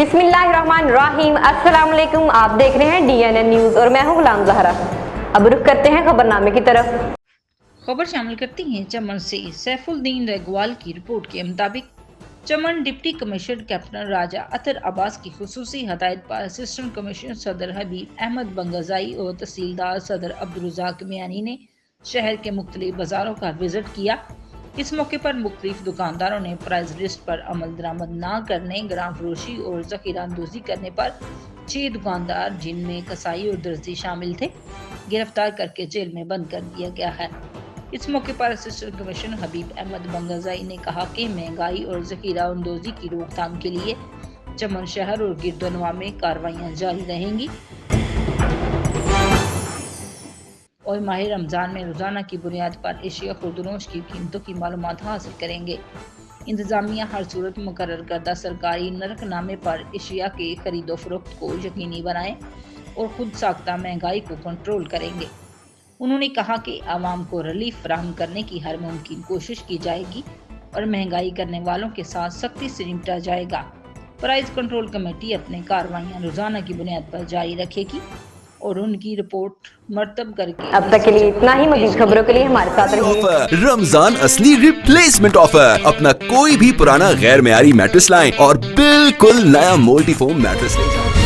बिस्मिल्लाहिर्रहमानिर्रहीम। अस्सलाम वालेकुम। आप देख रहे हैं DNN न्यूज़ और मैं हूं गुलाम ज़हरा। अब रुख करते हैं खबरनामे की तरफ। खबर शामिल करती हैं चमन से। सैफुद्दीन रेगवाल की रिपोर्ट के मुताबिक चमन डिप्टी कमिश्नर कैप्टन राजा अतर अब्बास की खुसूसी हदायत पर असिस्टेंट कमिश्नर सदर हबीब अहमद बंगज़ाई और तहसीलदार सदर अब्दुर्रज़ाक मियानी ने शहर के मुख्तलिफ बाज़ारों का विजिट किया। इस मौके पर मुख्तलिफ दुकानदारों ने प्राइस लिस्ट पर अमल दरामद न करने, ग्राम फरोशी और ज़ख़ीरा अंदोज़ी करने पर 6 दुकानदार, जिनमें कसाई और दर्जी शामिल थे, गिरफ्तार करके जेल में बंद कर दिया गया है। इस मौके पर असिस्टेंट कमिश्नर हबीब अहमद बंगज़ाई ने कहा कि महंगाई और ज़ख़ीरा अंदोज़ी की रोकथाम के लिए चमन शहर और गिरदोनवा में कार्रवाइयाँ जारी रहेंगी और माह रमज़ान में रोज़ाना की बुनियाद पर एशिया खुर्दनोश की कीमतों की मालूमात हासिल करेंगे। इंतज़ामिया हर सूरत मुकर्रर करदा सरकारी नरखनामे पर एशिया के खरीदो फरोख्त को यकीनी बनाएं और खुद साख्ता महंगाई को कंट्रोल करेंगे। उन्होंने कहा कि आवाम को रिलीफ फराहम करने की हर मुमकिन कोशिश की जाएगी और महंगाई करने वालों के साथ सख्ती से निपटा जाएगा। प्राइस कंट्रोल कमेटी अपनी कार्रवाइयाँ रोज़ाना की बुनियाद पर जारी रखेगी और उनकी रिपोर्ट मर्तब करके। अब तक के लिए इतना ही। मज़ीद खबरों के लिए हमारे साथ रहिए। रमजान असली रिप्लेसमेंट ऑफर। अपना कोई भी पुराना गैर मेयारी मैट्रेस लाएं और बिल्कुल नया मोल्टी फोम मैट्रेस ले जाएं।